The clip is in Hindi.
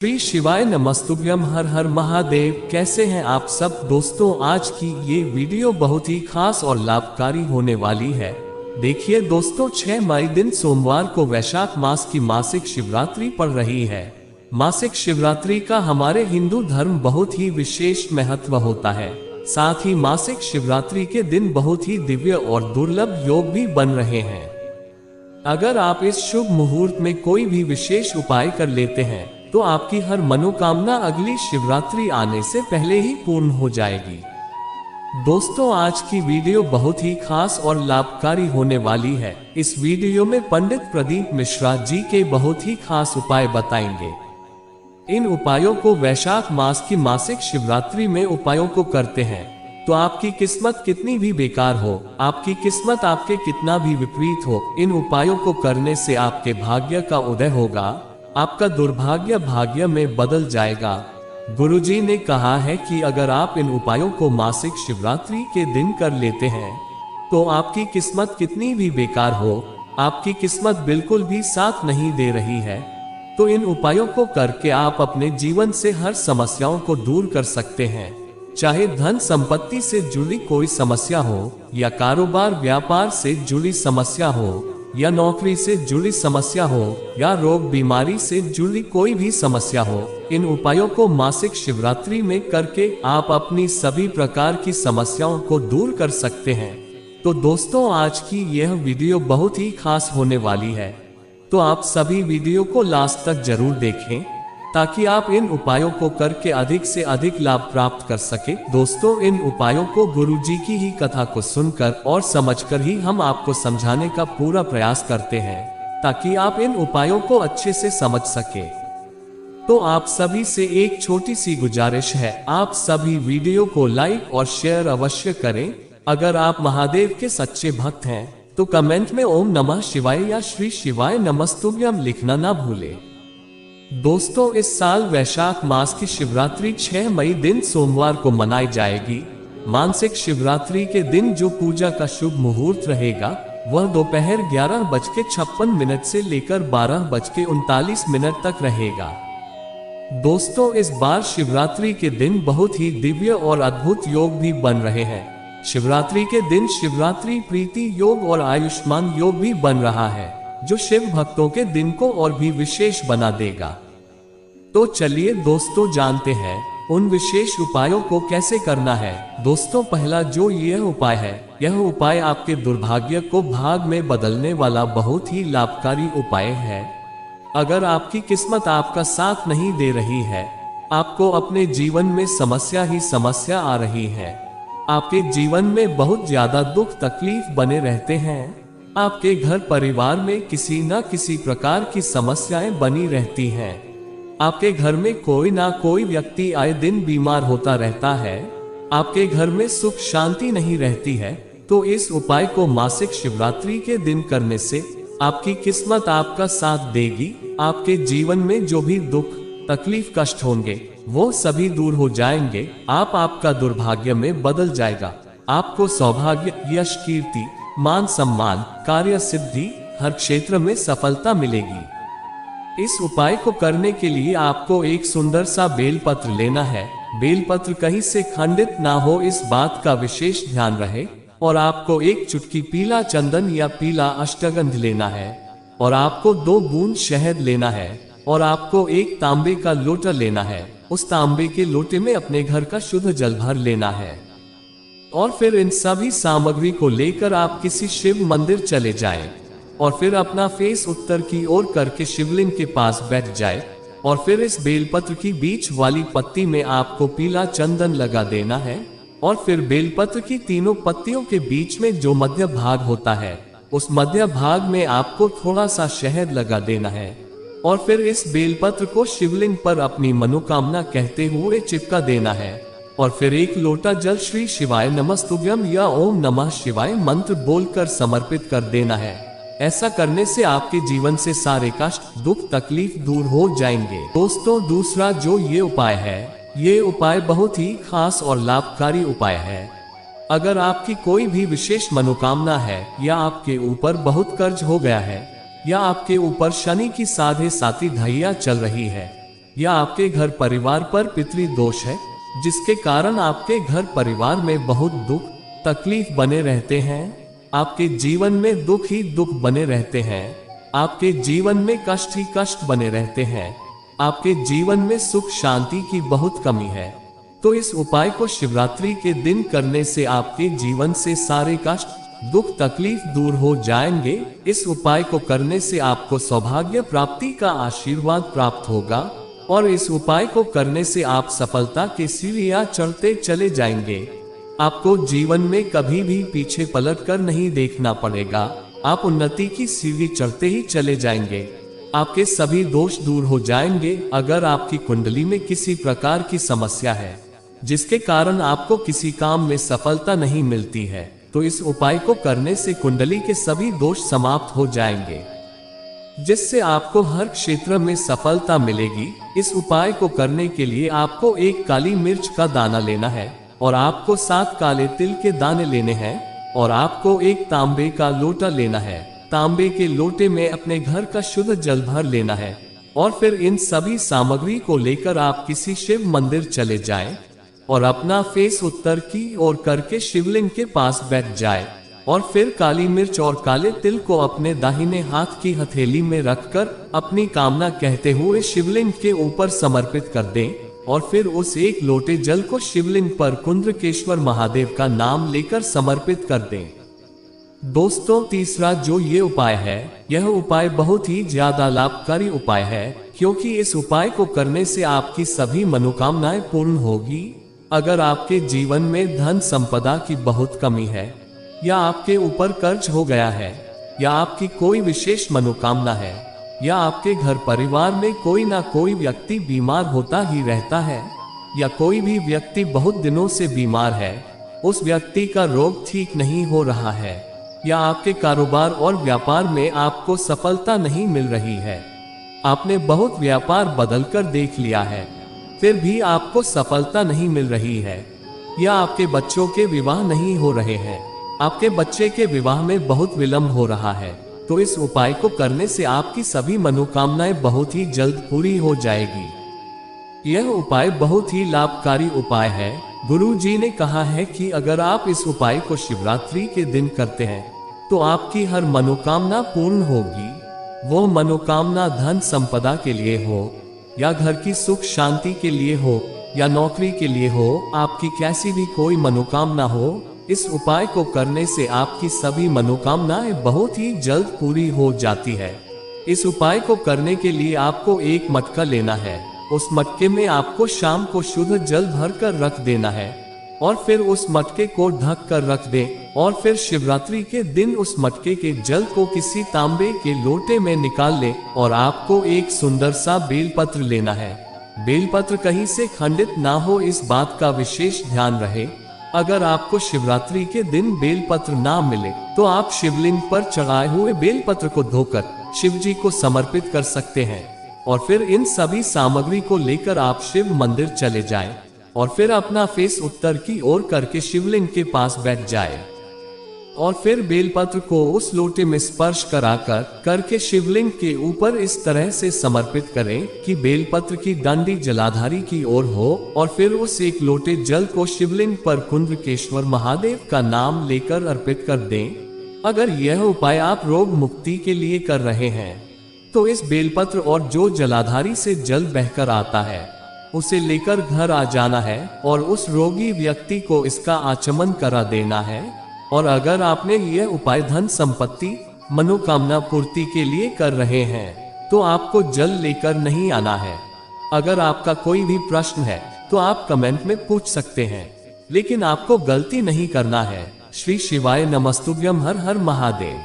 श्री शिवाय नमस्तुभ्यम। हर हर महादेव। कैसे हैं आप सब दोस्तों? आज की ये वीडियो बहुत ही खास और लाभकारी होने वाली है। देखिए दोस्तों, 6 मई दिन सोमवार को वैशाख मास की मासिक शिवरात्रि पड़ रही है। मासिक शिवरात्रि का हमारे हिंदू धर्म बहुत ही विशेष महत्व होता है। साथ ही मासिक शिवरात्रि के दिन बहुत ही दिव्य और दुर्लभ योग भी बन रहे हैं। अगर आप इस शुभ मुहूर्त में कोई भी विशेष उपाय कर लेते हैं तो आपकी हर मनोकामना अगली शिवरात्रि आने से पहले ही पूर्ण हो जाएगी। दोस्तों, आज की वीडियो बहुत ही खास और लाभकारी होने वाली है। इस वीडियो में पंडित प्रदीप मिश्रा जी के बहुत ही खास उपाय बताएंगे। इन उपायों को वैशाख मास की मासिक शिवरात्रि में उपायों को करते हैं तो आपकी किस्मत कितनी भी बेकार हो, आपकी किस्मत आपके कितना भी विपरीत हो, इन उपायों को करने से आपके भाग्य का उदय होगा। आपका दुर्भाग्य भाग्य में बदल जाएगा। गुरुजी ने कहा है कि अगर आप इन उपायों को मासिक शिवरात्रि के दिन कर लेते हैं तो आपकी किस्मत कितनी भी बेकार हो, आपकी किस्मत बिल्कुल भी साथ नहीं दे रही है, तो इन उपायों को करके आप अपने जीवन से हर समस्याओं को दूर कर सकते हैं। चाहे धन संपत्ति से जुड़ी कोई समस्या हो, या कारोबार व्यापार से जुड़ी समस्या हो, या नौकरी से जुड़ी समस्या हो, या रोग बीमारी से जुड़ी कोई भी समस्या हो, इन उपायों को मासिक शिवरात्रि में करके आप अपनी सभी प्रकार की समस्याओं को दूर कर सकते हैं। तो दोस्तों, आज की यह वीडियो बहुत ही खास होने वाली है, तो आप सभी वीडियो को लास्ट तक जरूर देखें ताकि आप इन उपायों को करके अधिक से अधिक लाभ प्राप्त कर सके। दोस्तों, इन उपायों को गुरुजी की ही कथा को सुनकर और समझकर ही हम आपको समझाने का पूरा प्रयास करते हैं ताकि आप इन उपायों को अच्छे से समझ सके। तो आप सभी से एक छोटी सी गुजारिश है, आप सभी वीडियो को लाइक और शेयर अवश्य करें। अगर आप महादेव के सच्चे भक्त हैं तो कमेंट में ओम नमः शिवाय या श्री शिवाय नमस्तुभ्यम लिखना ना भूलें। दोस्तों, इस साल वैशाख मास की शिवरात्रि 6 मई दिन सोमवार को मनाई जाएगी। मासिक शिवरात्रि के दिन जो पूजा का शुभ मुहूर्त रहेगा वह दोपहर 11:56 से लेकर 12:39 तक रहेगा। दोस्तों, इस बार शिवरात्रि के दिन बहुत ही दिव्य और अद्भुत योग भी बन रहे हैं। शिवरात्रि के दिन शिवरात्रि प्रीति योग और आयुष्मान योग भी बन रहा है जो शिव भक्तों के दिन को और भी विशेष बना देगा। तो चलिए दोस्तों, जानते हैं उन विशेष उपायों को कैसे करना है। दोस्तों, पहला जो यह उपाय है, यह उपाय आपके दुर्भाग्य को भाग में बदलने वाला बहुत ही लाभकारी उपाय है। अगर आपकी किस्मत आपका साथ नहीं दे रही है, आपको अपने जीवन में समस्या ही समस्या आ रही है, आपके जीवन में बहुत ज्यादा दुख तकलीफ बने रहते हैं, आपके घर परिवार में किसी न किसी प्रकार की समस्याएं बनी रहती हैं, आपके घर में कोई ना कोई व्यक्ति आए दिन बीमार होता रहता है, आपके घर में सुख शांति नहीं रहती है, तो इस उपाय को मासिक शिवरात्रि के दिन करने से आपकी किस्मत आपका साथ देगी। आपके जीवन में जो भी दुख तकलीफ कष्ट होंगे वो सभी दूर हो जाएंगे। आपका दुर्भाग्य में बदल जाएगा। आपको सौभाग्य, यश, कीर्ति, मान सम्मान, कार्य सिद्धि, हर क्षेत्र में सफलता मिलेगी। इस उपाय को करने के लिए आपको एक सुंदर सा बेलपत्र लेना है। बेलपत्र कहीं से खंडित ना हो, इस बात का विशेष ध्यान रहे। और आपको एक चुटकी पीला चंदन या पीला अष्टगंध लेना है, और आपको 2 बूंद शहद लेना है, और आपको एक तांबे का लोटा लेना है। उस तांबे के लोटे में अपने घर का शुद्ध जल भर लेना है, और फिर इन सभी सामग्री को लेकर आप किसी शिव मंदिर चले जाएं, और फिर अपना फेस उत्तर की ओर करके शिवलिंग के पास बैठ जाए, और फिर इस बेलपत्र की बीच वाली पत्ती में आपको पीला चंदन लगा देना है, और फिर बेलपत्र की तीनों पत्तियों के बीच में जो मध्य भाग होता है उस मध्य भाग में आपको थोड़ा सा शहद लगा देना है, और फिर इस बेलपत्र को शिवलिंग पर अपनी मनोकामना कहते हुए चिपका देना है, और फिर एक लोटा जल श्री शिवाय नमस्तुभ्यम या ओम नमः शिवाय मंत्र बोलकर समर्पित कर देना है। ऐसा करने से आपके जीवन से सारे कष्ट दुख तकलीफ दूर हो जाएंगे। दोस्तों, दूसरा जो ये उपाय है, ये उपाय बहुत ही खास और लाभकारी उपाय है। अगर आपकी कोई भी विशेष मनोकामना है, या आपके ऊपर बहुत कर्ज हो गया है, या आपके ऊपर शनि की साढ़े साती ढैया चल रही है, या आपके घर परिवार पर पितृ दोष है, जिसके कारण आपके घर परिवार में बहुत दुख तकलीफ बने रहते हैं। आपके जीवन में दुख ही दुख बने रहते हैं। आपके जीवन में कष्ट ही कष्ट बने रहते हैं। आपके जीवन में सुख शांति की बहुत कमी है। तो इस उपाय को शिवरात्रि के दिन करने से आपके जीवन से सारे कष्ट दुख तकलीफ दूर हो जाएंगे। इस उपाय को करने से आपको सौभाग्य प्राप्ति का आशीर्वाद प्राप्त होगा और इस उपाय को करने से आप सफलता के सीढ़ियां चढ़ते चले जाएंगे। आपको जीवन में कभी भी पीछे पलट कर नहीं देखना पड़ेगा। आप उन्नति की सीढ़ी चढ़ते ही चले जाएंगे। आपके सभी दोष दूर हो जाएंगे। अगर आपकी कुंडली में किसी प्रकार की समस्या है जिसके कारण आपको किसी काम में सफलता नहीं मिलती है, तो इस उपाय को करने से कुंडली के सभी दोष समाप्त हो जाएंगे, जिससे आपको हर क्षेत्र में सफलता मिलेगी। इस उपाय को करने के लिए आपको एक काली मिर्च का दाना लेना है और आपको 7 काले तिल के दाने लेने हैं और आपको एक तांबे का लोटा लेना है। तांबे के लोटे में अपने घर का शुद्ध जल भर लेना है और फिर इन सभी सामग्री को लेकर आप किसी शिव मंदिर चले जाएं और अपना फेस उत्तर की ओर करके शिवलिंग के पास बैठ जाए और फिर काली मिर्च और काले तिल को अपने दाहिने हाथ की हथेली में रखकर अपनी कामना कहते हुए शिवलिंग के ऊपर समर्पित कर दें और फिर उस एक लोटे जल को शिवलिंग पर कुंद्रकेश्वर महादेव का नाम लेकर समर्पित कर दें। दोस्तों, तीसरा जो ये उपाय है, यह उपाय बहुत ही ज्यादा लाभकारी उपाय है, क्योंकि इस उपाय को करने से आपकी सभी मनोकामनाएं पूर्ण होगी। अगर आपके जीवन में धन संपदा की बहुत कमी है या आपके ऊपर कर्ज हो गया है या आपकी कोई विशेष मनोकामना है या आपके घर परिवार में कोई ना कोई व्यक्ति बीमार होता ही रहता है या कोई भी व्यक्ति बहुत दिनों से बीमार है, उस व्यक्ति का रोग ठीक नहीं हो रहा है या आपके कारोबार और व्यापार में आपको सफलता नहीं मिल रही है, आपने बहुत व्यापार बदलकर देख लिया है फिर भी आपको सफलता नहीं मिल रही है, या आपके बच्चों के विवाह नहीं हो रहे हैं, आपके बच्चे के विवाह में बहुत विलंब हो रहा है, तो इस उपाय को करने से आपकी सभी मनोकामनाएं बहुत ही जल्द पूरी हो जाएगी। यह उपाय बहुत ही लाभकारी उपाय है। गुरु जी ने कहा है कि अगर आप इस उपाय को शिवरात्रि के दिन करते हैं तो आपकी हर मनोकामना पूर्ण होगी। वो मनोकामना धन संपदा के लिए हो या घर की सुख शांति के लिए हो या नौकरी के लिए हो, आपकी कैसी भी कोई मनोकामना हो, इस उपाय को करने से आपकी सभी मनोकामनाएं बहुत ही जल्द पूरी हो जाती है। इस उपाय को करने के लिए आपको एक मटका लेना है। उस मटके में आपको शाम को शुद्ध जल भरकर रख देना है और फिर उस मटके को ढक कर रख दें और फिर शिवरात्रि के दिन उस मटके के जल को किसी तांबे के लोटे में निकाल लें और आपको एक सुंदर सा बेलपत्र लेना है। बेलपत्र कहीं से खंडित ना हो, इस बात का विशेष ध्यान रहे। अगर आपको शिवरात्रि के दिन बेलपत्र ना मिले तो आप शिवलिंग पर चढ़ाए हुए बेलपत्र को धोकर शिव जी को समर्पित कर सकते हैं और फिर इन सभी सामग्री को लेकर आप शिव मंदिर चले जाएं और फिर अपना फेस उत्तर की ओर करके शिवलिंग के पास बैठ जाए और फिर बेलपत्र को उस लोटे में स्पर्श कराकर करके शिवलिंग के ऊपर इस तरह से समर्पित करें कि बेलपत्र की डंडी जलाधारी की ओर हो और फिर उस एक लोटे जल को शिवलिंग पर कुंद्रकेश्वर महादेव का नाम लेकर अर्पित कर दें। अगर यह उपाय आप रोग मुक्ति के लिए कर रहे हैं तो इस बेलपत्र और जो जलाधारी से जल बहकर आता है उसे लेकर घर आ जाना है और उस रोगी व्यक्ति को इसका आचमन करा देना है। और अगर आपने यह उपाय धन संपत्ति मनोकामना पूर्ति के लिए कर रहे हैं तो आपको जल लेकर नहीं आना है। अगर आपका कोई भी प्रश्न है तो आप कमेंट में पूछ सकते हैं, लेकिन आपको गलती नहीं करना है। श्री शिवाय नमस्तुभ्यम। हर हर महादेव।